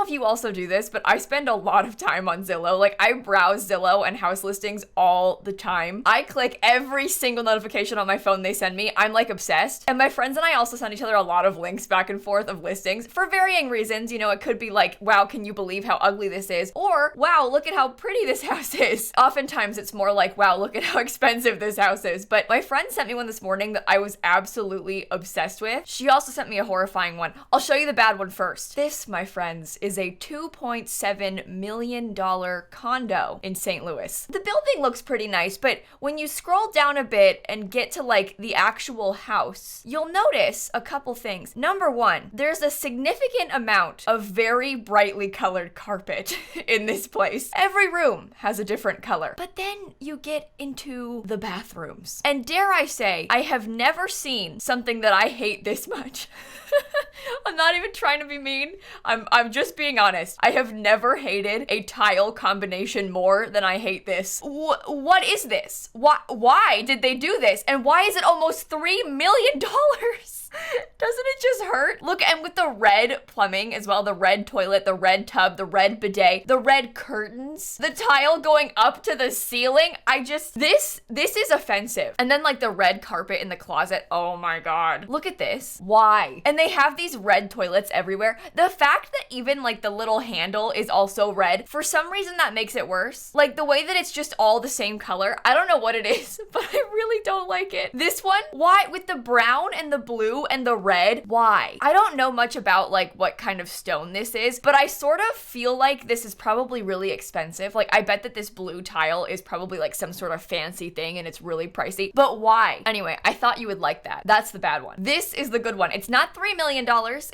if you also do this, but I spend a lot of time on Zillow. Like, I browse Zillow and house listings all the time. I click every single notification on my phone they send me. I'm like obsessed. And my friends and I also send each other a lot of links back and forth of listings for varying reasons. You know, it could be like, wow, can you believe how ugly this is? Or, wow, look at how pretty this house is. Oftentimes it's more like, wow, look at how expensive this house is. But my friend sent me one this morning that I was absolutely obsessed with. She also sent me a horrifying one. I'll show you the bad one first. This, my friends, is a $2.7 million condo in St. Louis. The building looks pretty nice, but when you scroll down a bit and get to like the actual house, you'll notice a couple things. Number one, there's a significant amount of very brightly colored carpet in this place. Every room has a different color. But then you get into the bathrooms. And dare I say, I have never seen something that I hate this much. I'm not even trying to be mean. I'm just being honest. I have never hated a tile combination more than I hate this. What is this? Why did they do this? And why is it almost $3 million? Doesn't it just hurt? Look, and with the red plumbing as well, the red toilet, the red tub, the red bidet, the red curtains, the tile going up to the ceiling, this is offensive. And then like the red carpet in the closet, oh my God. Look at this. Why? And they have these red toilets everywhere. The fact that even like the little handle is also red, for some reason that makes it worse. Like the way that it's just all the same color, I don't know what it is, but I really don't like it. This one, why? With the brown and the blue and the red, why? I don't know much about like what kind of stone this is, but I sort of feel like this is probably really expensive. Like I bet that this blue tile is probably like some sort of fancy thing and it's really pricey, but why? Anyway, I thought you would like that. That's the bad one. This is the good one. It's not $3 million,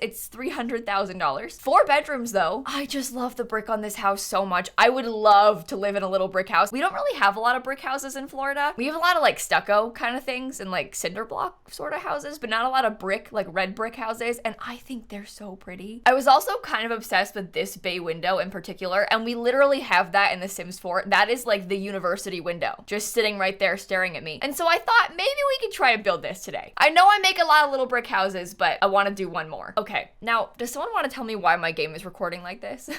it's $300,000. 4 bedrooms though. I just love the brick on this house so much. I would love to live in a little brick house. We don't really have a lot of brick houses in Florida. We have a lot of like stucco kind of things and like cinder block sort of houses, but not a lot of brick, like red brick houses, and I think they're so pretty. I was also kind of obsessed with this bay window in particular, and we literally have that in The Sims 4. That is like the university window, just sitting right there staring at me. And so I thought maybe we could try to build this today. I know I make a lot of little brick houses, but I want to do one more. Okay, now, does someone want to tell me why my game is recording like this?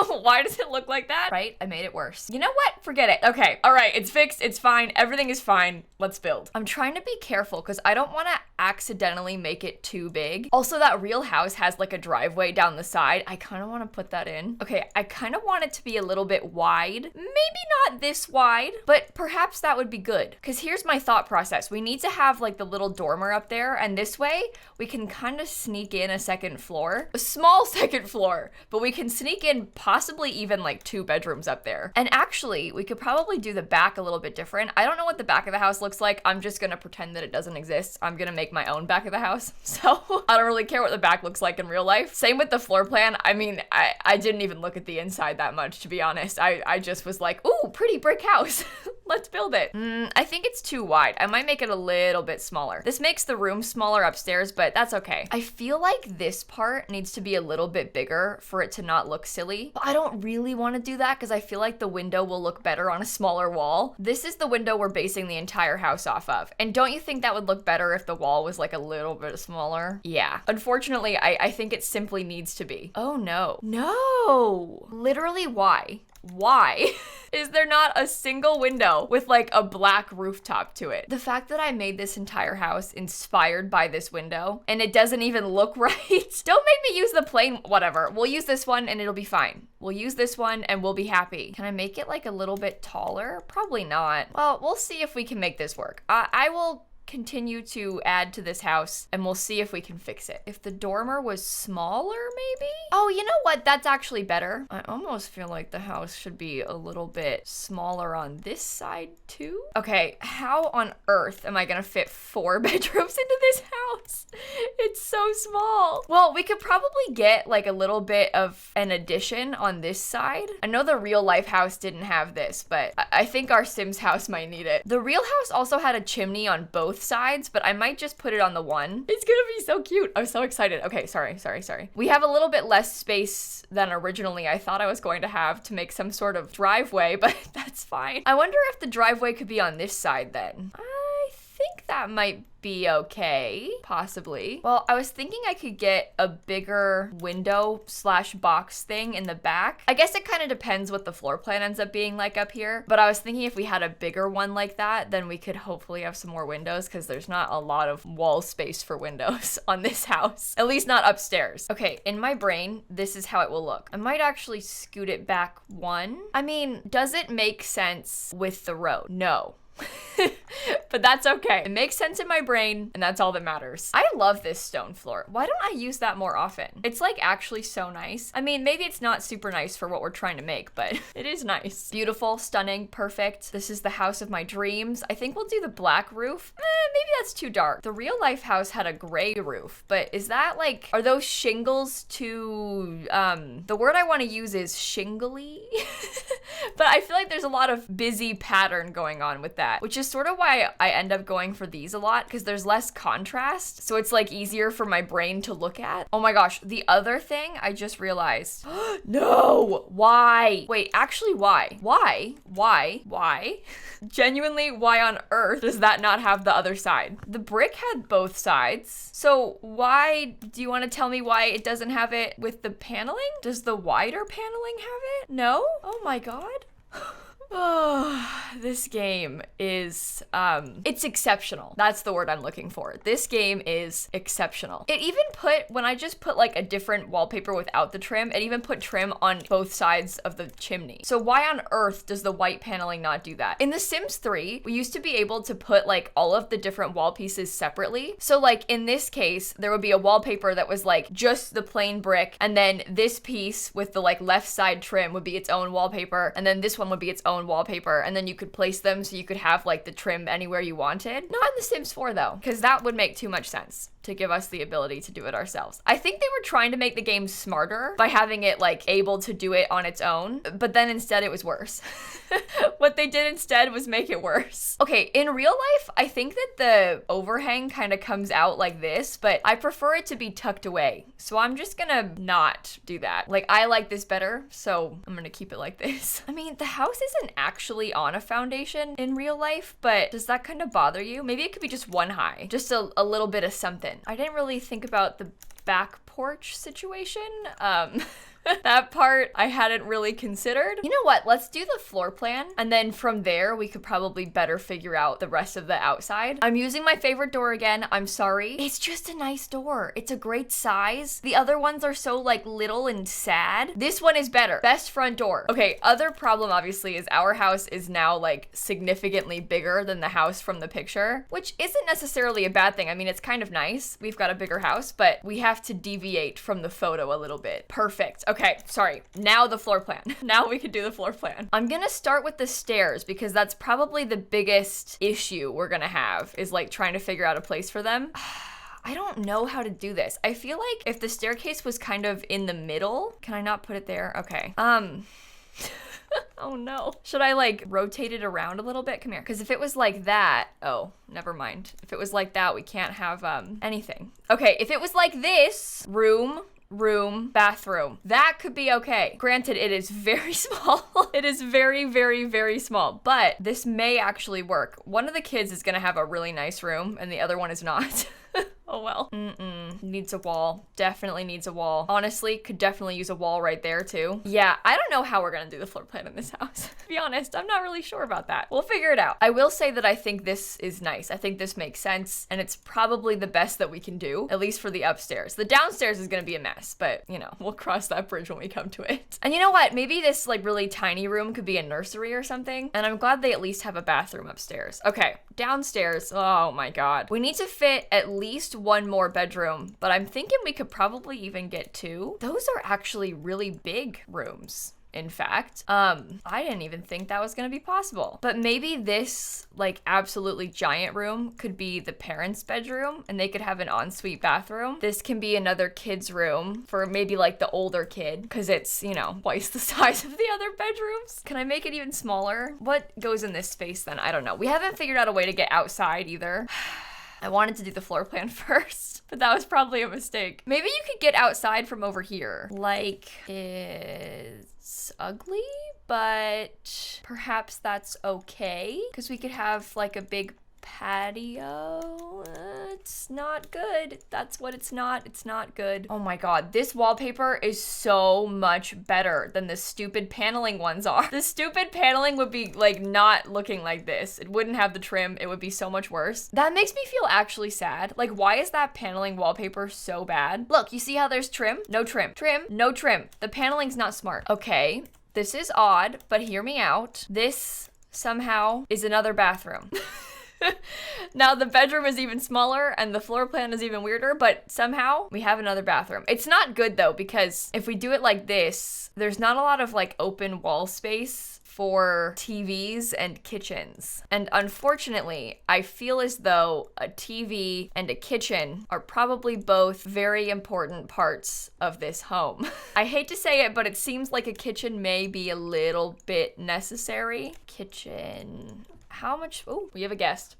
Why does it look like that? Right? I made it worse. You know what? Forget it. Okay, all right, it's fixed, it's fine, everything is fine. Let's build. I'm trying to be careful because I don't want to accidentally make it too big. Also, that real house has like a driveway down the side. I kind of want to put that in. Okay, I kind of want it to be a little bit wide. Maybe not this wide, but perhaps that would be good. Because here's my thought process. We need to have like the little dormer up there, and this way we can kind of sneak in a second floor. A small second floor, but we can sneak in possibly even like 2 bedrooms up there. And actually, we could probably do the back a little bit different. I don't know what the back of the house looks like. I'm just gonna pretend that it doesn't exist. I'm gonna make my own back of the house. So I don't really care what the back looks like in real life. Same with the floor plan. I mean, I didn't even look at the inside that much, to be honest. I just was like, ooh, pretty brick house. Let's build it. I think it's too wide. I might make it a little bit smaller. This makes the room smaller upstairs, but that's okay. I feel like this part needs to be a little bit bigger for it to not look silly. But I don't really want to do that because I feel like the window will look better on a smaller wall. This is the window we're basing the entire house off of. And don't you think that would look better if the wall was like a little bit smaller? Yeah. Unfortunately, I think it simply needs to be. Oh no. No! Literally, why? Why is there not a single window with like a black rooftop to it? The fact that I made this entire house inspired by this window and it doesn't even look right. Don't make me use the plain, whatever. We'll use this one and it'll be fine. We'll use this one and we'll be happy. Can I make it like a little bit taller? Probably not. Well, we'll see if we can make this work. I will continue to add to this house and we'll see if we can fix it. If the dormer was smaller, maybe? Oh, you know what? That's actually better. I almost feel like the house should be a little bit smaller on this side too. Okay, how on earth am I gonna fit 4 bedrooms into this house? It's so small. Well, we could probably get like a little bit of an addition on this side. I know the real life house didn't have this, but I think our Sims house might need it. The real house also had a chimney on both sides, but I might just put it on the one. It's gonna be so cute. I'm so excited. Okay, sorry. We have a little bit less space than originally I thought I was going to have to make some sort of driveway, but that's fine. I wonder if the driveway could be on this side then. I think that might be okay, possibly. Well, I was thinking I could get a bigger window slash box thing in the back. I guess it kind of depends what the floor plan ends up being like up here, but I was thinking if we had a bigger one like that, then we could hopefully have some more windows, because there's not a lot of wall space for windows on this house, at least not upstairs. Okay, in my brain, this is how it will look. I might actually scoot it back one. I mean, does it make sense with the road? No. But that's okay. It makes sense in my brain, and that's all that matters. I love this stone floor. Why don't I use that more often? It's like actually so nice. I mean, maybe it's not super nice for what we're trying to make, but it is nice. Beautiful, stunning, perfect. This is the house of my dreams. I think we'll do the black roof. Maybe that's too dark. The real life house had a gray roof, but is that like, are those shingles too, the word I want to use is shingly? But I feel like there's a lot of busy pattern going on with that, which is sort of why I end up going for these a lot, because there's less contrast. So it's like easier for my brain to look at. Oh my gosh, the other thing I just realized. No, why? Wait, actually why? Why? Genuinely, why on earth does that not have the other side? The brick had both sides. So why, do you want to tell me why it doesn't have it with the paneling? Does the wider paneling have it? No? Oh my God. Oh, this game is, it's exceptional. That's the word I'm looking for. This game is exceptional. It even put, when I just put like a different wallpaper without the trim, it even put trim on both sides of the chimney. So why on earth does the white paneling not do that? In The Sims 3, we used to be able to put like all of the different wall pieces separately. So like in this case, there would be a wallpaper that was like just the plain brick, and then this piece with the like left side trim would be its own wallpaper, and then this one would be its own wallpaper, and then you could place them so you could have like the trim anywhere you wanted. Not in The Sims 4 though, because that would make too much sense to give us the ability to do it ourselves. I think they were trying to make the game smarter by having it like able to do it on its own, but then instead it was worse. What they did instead was make it worse. Okay, in real life, I think that the overhang kind of comes out like this, but I prefer it to be tucked away. So I'm just gonna not do that. Like, I like this better, so I'm gonna keep it like this. I mean, the house isn't actually on a foundation in real life, but does that kind of bother you? Maybe it could be just one high, just a little bit of something. I didn't really think about the back porch situation. That part I hadn't really considered. You know what? Let's do the floor plan, and then from there we could probably better figure out the rest of the outside. I'm using my favorite door again. I'm sorry. It's just a nice door. It's a great size. The other ones are so like little and sad. This one is better. Best front door. Okay, other problem obviously is our house is now like significantly bigger than the house from the picture, which isn't necessarily a bad thing. I mean, it's kind of nice. We've got a bigger house, but we have to deviate from the photo a little bit. Perfect. Okay, sorry. Now the floor plan. Now we can do the floor plan. I'm gonna start with the stairs because that's probably the biggest issue we're gonna have, is like trying to figure out a place for them. I don't know how to do this. I feel like if the staircase was kind of in the middle, can I not put it there? Okay. Oh no. Should I like rotate it around a little bit? Come here. Because if it was like that, oh, never mind. If it was like that, we can't have anything. Okay, if it was like this, room, bathroom, that could be okay. Granted, it is very small. It is very, very, very small, but this may actually work. One of the kids is gonna have a really nice room and the other one is not. Oh well. Needs a wall. Definitely needs a wall. Honestly, could definitely use a wall right there too. Yeah, I don't know how we're gonna do the floor plan in this house. To be honest, I'm not really sure about that. We'll figure it out. I will say that I think this is nice. I think this makes sense, and it's probably the best that we can do, at least for the upstairs. The downstairs is gonna be a mess, but you know, we'll cross that bridge when we come to it. And you know what? Maybe this like really tiny room could be a nursery or something, and I'm glad they at least have a bathroom upstairs. Okay, downstairs. Oh my God. We need to fit at least one more bedroom, but I'm thinking we could probably even get two. Those are actually really big rooms. In fact, I didn't even think that was gonna be possible. But maybe this like absolutely giant room could be the parents' bedroom and they could have an ensuite bathroom. This can be another kid's room for maybe like the older kid, because it's, you know, twice the size of the other bedrooms. Can I make it even smaller? What goes in this space then? I don't know. We haven't figured out a way to get outside either. I wanted to do the floor plan first, but that was probably a mistake. Maybe you could get outside from over here. Like, it's ugly, but perhaps that's okay, because we could have like a big patio. It's not good. That's what it's not. It's not good. Oh my god, this wallpaper is so much better than the stupid paneling ones are. The stupid paneling would be like not looking like this. It wouldn't have the trim. It would be so much worse. That makes me feel actually sad. Like, why is that paneling wallpaper so bad? Look, you see how there's trim? No trim. Trim, no trim. The paneling's not smart. Okay, this is odd, but hear me out. This somehow is another bathroom. Now the bedroom is even smaller and the floor plan is even weirder, but somehow we have another bathroom. It's not good though, because if we do it like this, there's not a lot of like open wall space for TVs and kitchens. And unfortunately, I feel as though a TV and a kitchen are probably both very important parts of this home. I hate to say it, but it seems like a kitchen may be a little bit necessary. Kitchen. How much? Oh, we have a guest.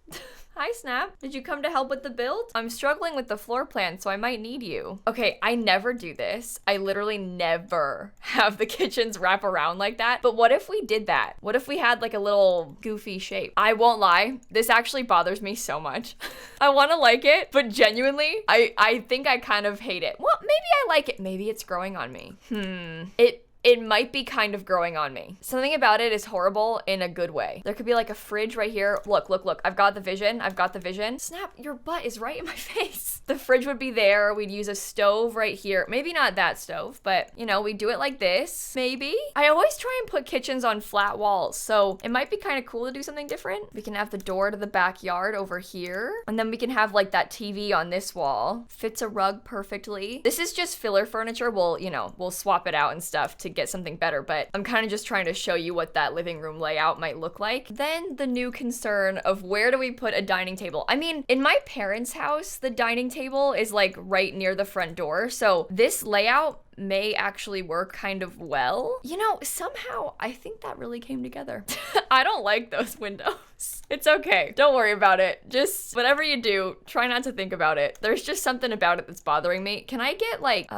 Hi, Snap. Did you come to help with the build? I'm struggling with the floor plan, so I might need you. Okay, I never do this. I literally never have the kitchens wrap around like that. But what if we did that? What if we had like a little goofy shape? I won't lie. This actually bothers me so much. I want to like it, but genuinely, I think I kind of hate it. Well, maybe I like it. Maybe it's growing on me. It might be kind of growing on me. Something about it is horrible in a good way. There could be like a fridge right here. Look, look, look. I've got the vision. I've got the vision. Snap, your butt is right in my face. The fridge would be there. We'd use a stove right here. Maybe not that stove, but you know, we do it like this, maybe. I always try and put kitchens on flat walls, so it might be kind of cool to do something different. We can have the door to the backyard over here, and then we can have like that TV on this wall. Fits a rug perfectly. This is just filler furniture. We'll swap it out and stuff to get something better, but I'm kind of just trying to show you what that living room layout might look like. Then the new concern of where do we put a dining table? I mean, in my parents' house, the dining table is like right near the front door, so this layout may actually work kind of well. You know, somehow I think that really came together. I don't like those windows. It's okay. Don't worry about it. Just whatever you do, try not to think about it. There's just something about it that's bothering me. Can I get like,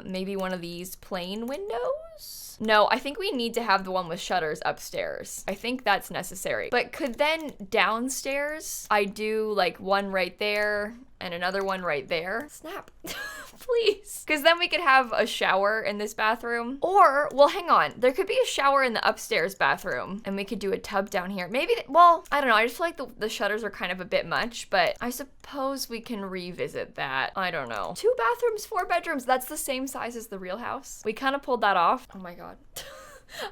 maybe one of these plain windows? No, I think we need to have the one with shutters upstairs. I think that's necessary. But could then downstairs, I do like one right there and another one right there? Snap. Please. Because then we could have a shower in this bathroom. Or, well, hang on. There could be a shower in the upstairs bathroom and we could do a tub down here. Maybe, well, I don't know. I just feel like the shutters are kind of a bit much, but I suppose we can revisit that. I don't know. 2 bathrooms, 4 bedrooms. That's the same size as the real house. We kind of pulled that off. Oh my God.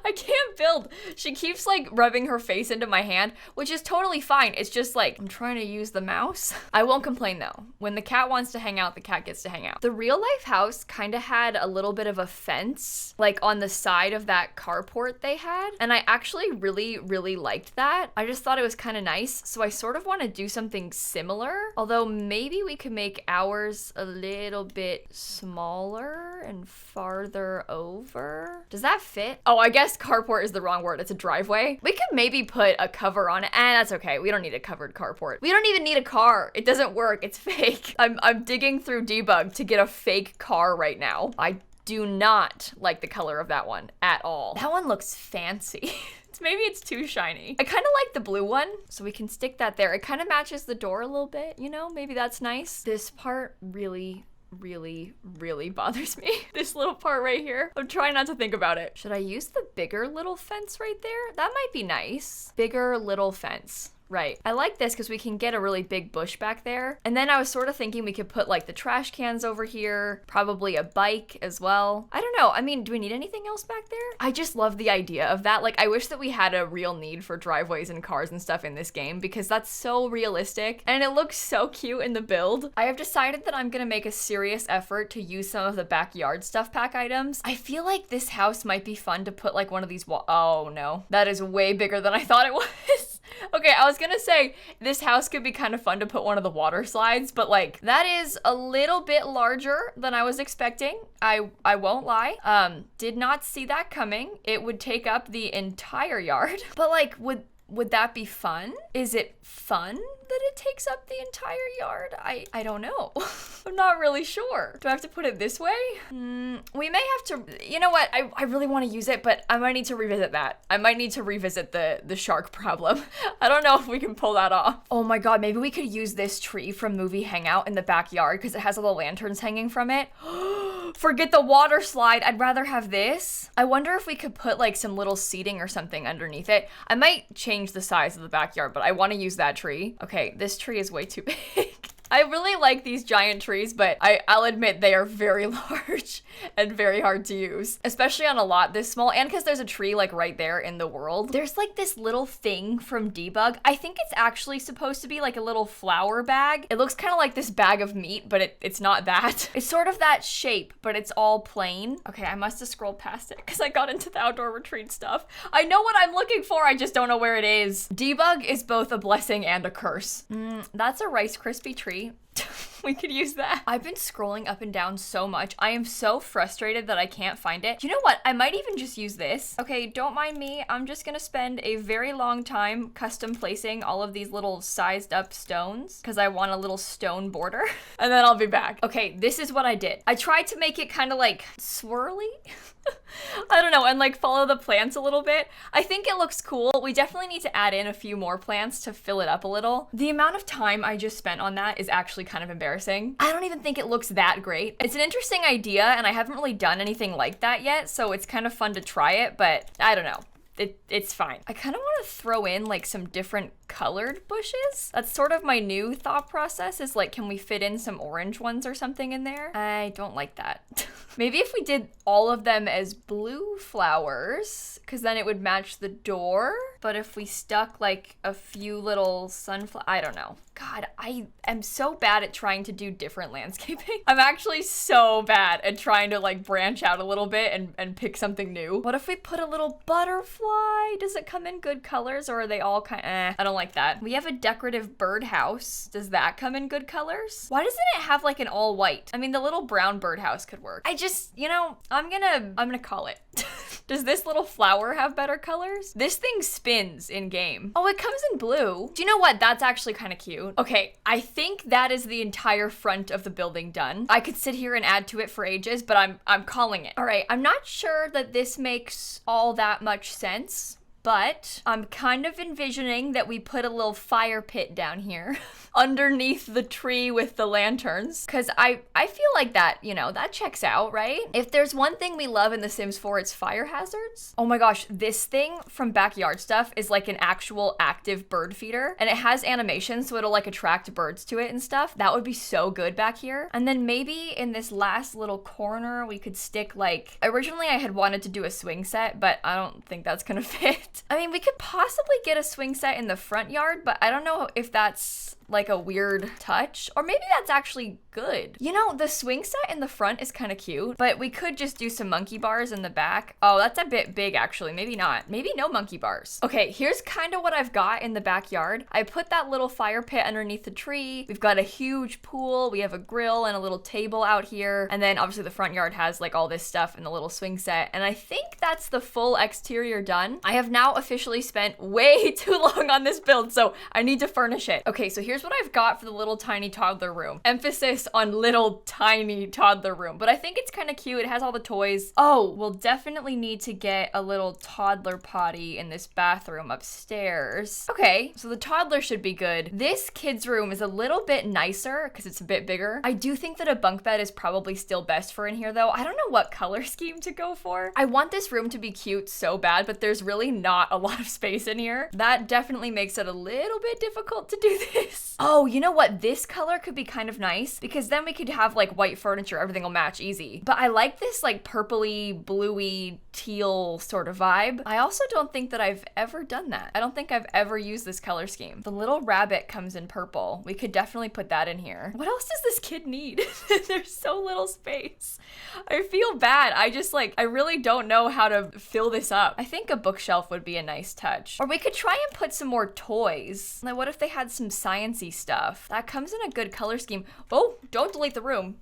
I can't build. She keeps like rubbing her face into my hand, which is totally fine. It's just like, I'm trying to use the mouse. I won't complain though. When the cat wants to hang out, the cat gets to hang out. The real life house kind of had a little bit of a fence, like on the side of that carport they had. And I actually really, really liked that. I just thought it was kind of nice. So I sort of want to do something similar, although maybe we could make ours a little bit smaller and farther over. Does that fit? Oh, I guess carport is the wrong word. It's a driveway. We could maybe put a cover on it. That's okay. We don't need a covered carport. We don't even need a car. It doesn't work. It's fake. I'm digging through debug to get a fake car right now. I do not like the color of that one at all. That one looks fancy. Maybe it's too shiny. I kind of like the blue one, so we can stick that there. It kind of matches the door a little bit, you know? Maybe that's nice. This part really bothers me. This little part right here. I'm trying not to think about it. Should I use the bigger little fence right there? That might be nice. Bigger little fence. Right. I like this because we can get a really big bush back there. And then I was sort of thinking we could put like the trash cans over here, probably a bike as well. I don't know. I mean, do we need anything else back there? I just love the idea of that. Like, I wish that we had a real need for driveways and cars and stuff in this game because that's so realistic and it looks so cute in the build. I have decided that I'm gonna make a serious effort to use some of the backyard stuff pack items. I feel like this house might be fun to put like one of these oh no, that is way bigger than I thought it was. Okay, I was gonna say this house could be kind of fun to put one of the water slides, but like that is a little bit larger than I was expecting. I won't lie. Did not see that coming. It would take up the entire yard. But like, would would that be fun? Is it fun that it takes up the entire yard? I don't know. I'm not really sure. Do I have to put it this way? We may have to, you know what? I really want to use it, but I might need to revisit that. I might need to revisit the shark problem. I don't know if we can pull that off. Oh my God, maybe we could use this tree from Movie Hangout in the backyard because it has all the lanterns hanging from it. Forget the water slide. I'd rather have this. I wonder if we could put like some little seating or something underneath it. I might change the size of the backyard, but I want to use that tree. Okay, this tree is way too big. I really like these giant trees, but I'll admit they are very large and very hard to use, especially on a lot this small, and because there's a tree like right there in the world. There's like this little thing from Debug. I think it's actually supposed to be like a little flour bag. It looks kind of like this bag of meat, but it's not that. It's sort of that shape, but it's all plain. Okay, I must have scrolled past it because I got into the outdoor retreat stuff. I know what I'm looking for, I just don't know where it is. Debug is both a blessing and a curse. That's a Rice Krispie tree. We could use that. I've been scrolling up and down so much. I am so frustrated that I can't find it. You know what? I might even just use this. Okay, don't mind me. I'm just gonna spend a very long time custom placing all of these little sized up stones because I want a little stone border and then I'll be back. Okay, this is what I did. I tried to make it kind of like swirly. I don't know, and like follow the plants a little bit. I think it looks cool. We definitely need to add in a few more plants to fill it up a little. The amount of time I just spent on that is actually kind of embarrassing. I don't even think it looks that great. It's an interesting idea and I haven't really done anything like that yet, so it's kind of fun to try it, but I don't know. It's fine. I kind of want to throw in like some different colored bushes. That's sort of my new thought process is like, can we fit in some orange ones or something in there? I don't like that. Maybe if we did all of them as blue flowers, because then it would match the door. But if we stuck like a few little sunflower, I don't know. God, I am so bad at trying to do different landscaping. I'm actually so bad at trying to like branch out a little bit and pick something new. What if we put a little butterfly? Does it come in good colors or are they all kind of, I don't like that. We have a decorative birdhouse. Does that come in good colors? Why doesn't it have like an all white? I mean, the little brown birdhouse could work. I just, you know, I'm gonna call it. Does this little flower have better colors? This thing spins in game. Oh, it comes in blue. Do you know what? That's actually kind of cute. Okay, I think that is the entire front of the building done. I could sit here and add to it for ages, but I'm calling it. All right, I'm not sure that this makes all that much sense, but I'm kind of envisioning that we put a little fire pit down here underneath the tree with the lanterns, because I feel like that, you know, that checks out, right? If there's one thing we love in The Sims 4, it's fire hazards. Oh my gosh, this thing from Backyard Stuff is like an actual active bird feeder, and it has animation, so it'll like attract birds to it and stuff. That would be so good back here. And then maybe in this last little corner, we could stick like, originally I had wanted to do a swing set, but I don't think that's gonna fit. I mean, we could possibly get a swing set in the front yard, but I don't know if that's like a weird touch, or maybe that's actually good. You know, the swing set in the front is kind of cute, but we could just do some monkey bars in the back. Oh, that's a bit big actually. Maybe not. Maybe no monkey bars. Okay, here's kind of what I've got in the backyard. I put that little fire pit underneath the tree. We've got a huge pool. We have a grill and a little table out here. And then obviously the front yard has like all this stuff and the little swing set. And I think that's the full exterior done. I have now officially spent way too long on this build, so I need to furnish it. Okay, so here's what I've got for the little tiny toddler room. Emphasis on little tiny toddler room, but I think it's kind of cute. It has all the toys. Oh, we'll definitely need to get a little toddler potty in this bathroom upstairs. Okay, so the toddler should be good. This kid's room is a little bit nicer because it's a bit bigger. I do think that a bunk bed is probably still best for in here though. I don't know what color scheme to go for. I want this room to be cute so bad, but there's really not a lot of space in here. That definitely makes it a little bit difficult to do this. Oh, you know what? This color could be kind of nice because then we could have like white furniture. Everything will match easy. But I like this like purpley, bluey, teal sort of vibe. I also don't think that I've ever done that. I don't think I've ever used this color scheme. The little rabbit comes in purple. We could definitely put that in here. What else does this kid need? There's so little space. I feel bad. I really don't know how to fill this up. I think a bookshelf would be a nice touch. Or we could try and put some more toys. Like what if they had some sciencey stuff? That comes in a good color scheme. Oh, don't delete the room.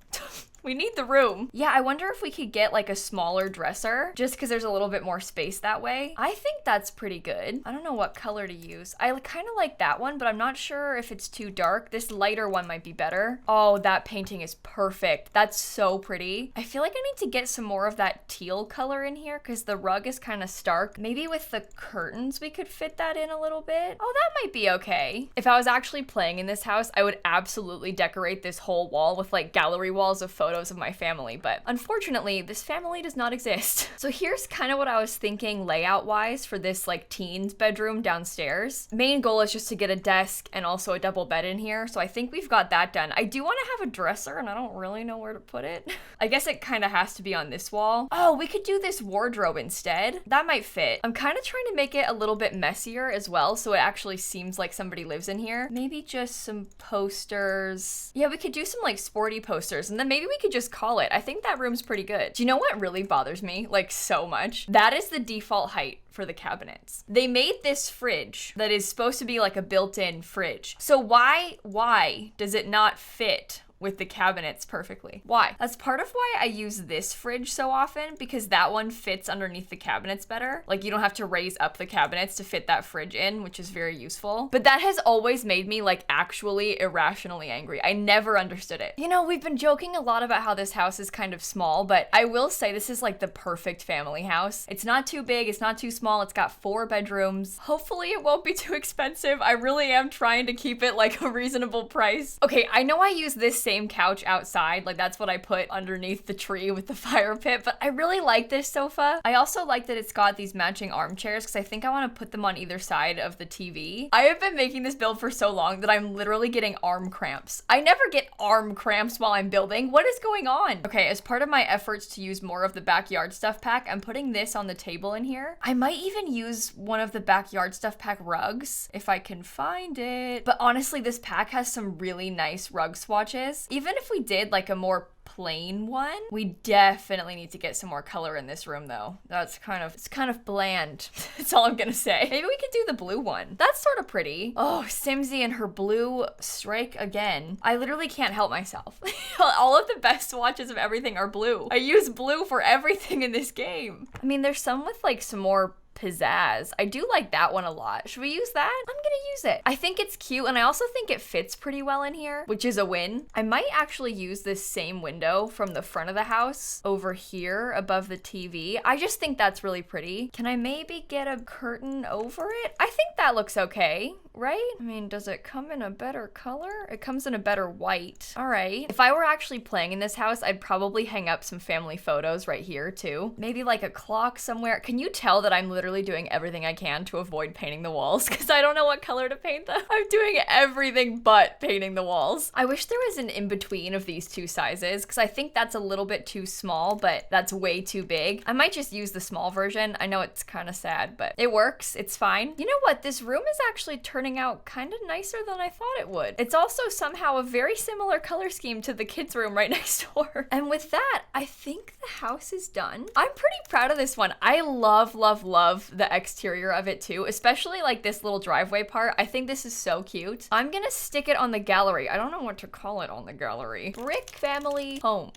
We need the room. Yeah, I wonder if we could get like a smaller dresser just because there's a little bit more space that way. I think that's pretty good. I don't know what color to use. I kind of like that one, but I'm not sure if it's too dark. This lighter one might be better. Oh, that painting is perfect. That's so pretty. I feel like I need to get some more of that teal color in here because the rug is kind of stark. Maybe with the curtains we could fit that in a little bit. Oh, that might be okay. If I was actually playing in this house, I would absolutely decorate this whole wall with like gallery walls of photos of my family, but unfortunately, this family does not exist. So here's kind of what I was thinking layout wise for this like teens bedroom downstairs. Main goal is just to get a desk and also a double bed in here. So I think we've got that done. I do want to have a dresser and I don't really know where to put it. I guess it kind of has to be on this wall. Oh, we could do this wardrobe instead. That might fit. I'm kind of trying to make it a little bit messier as well, so it actually seems like somebody lives in here. Maybe just some posters. Yeah, we could do some like sporty posters and then maybe we could just call it. I think that room's pretty good. Do you know what really bothers me like so much? That is the default height for the cabinets. They made this fridge that is supposed to be like a built-in fridge. So why does it not fit with the cabinets perfectly? Why? That's part of why I use this fridge so often, because that one fits underneath the cabinets better. Like you don't have to raise up the cabinets to fit that fridge in, which is very useful. But that has always made me like actually irrationally angry. I never understood it. You know, we've been joking a lot about how this house is kind of small, but I will say this is like the perfect family house. It's not too big, it's not too small, it's got 4 bedrooms. Hopefully it won't be too expensive. I really am trying to keep it like a reasonable price. Okay, I know I use this same couch outside, like that's what I put underneath the tree with the fire pit, but I really like this sofa. I also like that it's got these matching armchairs because I think I want to put them on either side of the TV. I have been making this build for so long that I'm literally getting arm cramps. I never get arm cramps while I'm building. What is going on? Okay, as part of my efforts to use more of the backyard stuff pack, I'm putting this on the table in here. I might even use one of the backyard stuff pack rugs if I can find it. But honestly, this pack has some really nice rug swatches. Even if we did like a more plain one, we definitely need to get some more color in this room though. It's kind of bland. That's all I'm gonna say. Maybe we could do the blue one. That's sort of pretty. Oh, Simsie and her blue strike again. I literally can't help myself. All of the best swatches of everything are blue. I use blue for everything in this game. I mean, there's some with like some more pizzazz. I do like that one a lot. Should we use that? I'm gonna use it. I think it's cute and I also think it fits pretty well in here, which is a win. I might actually use this same window from the front of the house over here above the TV. I just think that's really pretty. Can I maybe get a curtain over it? I think that looks okay, right? I mean, does it come in a better color? It comes in a better white. All right. If I were actually playing in this house, I'd probably hang up some family photos right here too. Maybe like a clock somewhere. Can you tell that I'm literally doing everything I can to avoid painting the walls because I don't know what color to paint them? I'm doing everything but painting the walls. I wish there was an in-between of these two sizes because I think that's a little bit too small, but that's way too big. I might just use the small version. I know it's kind of sad, but it works. It's fine. You know what? This room is actually turning out kind of nicer than I thought it would. It's also somehow a very similar color scheme to the kids' room right next door. And with that, I think the house is done. I'm pretty proud of this one. I love, love, love the exterior of it too, especially like this little driveway part. I think this is so cute. I'm gonna stick it on the gallery. I don't know what to call it on the gallery. Brick family home.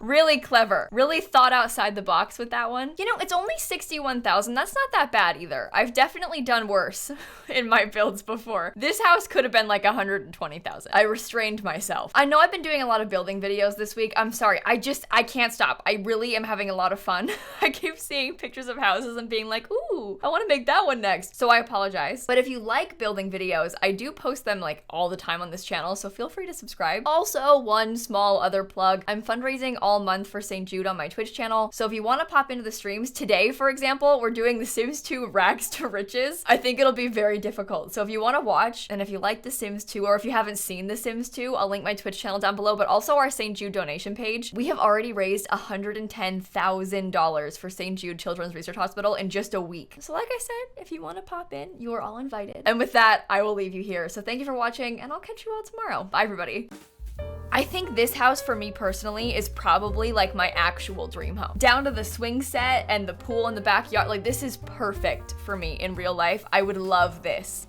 Really clever. Really thought outside the box with that one. You know, it's only 61,000. That's not that bad either. I've definitely done worse in my builds before. This house could have been like 120,000. I restrained myself. I know I've been doing a lot of building videos this week. I'm sorry. I can't stop. I really am having a lot of fun. I keep seeing pictures of houses and being like, ooh, I want to make that one next. So I apologize. But if you like building videos, I do post them like all the time on this channel. So feel free to subscribe. Also, one small other plug. I'm fundraising all month for St. Jude on my Twitch channel. So if you want to pop into the streams today, for example, we're doing The Sims 2 Rags to Riches. I think it'll be very difficult. So if you want to watch, and if you like The Sims 2, or if you haven't seen The Sims 2, I'll link my Twitch channel down below, but also our St. Jude donation page. We have already raised $110,000 for St. Jude Children's Research Hospital in just a week. So like I said, if you want to pop in, you are all invited. And with that, I will leave you here. So thank you for watching, and I'll catch you all tomorrow. Bye, everybody. I think this house for me personally is probably like my actual dream home. Down to the swing set and the pool in the backyard, like this is perfect for me in real life. I would love this.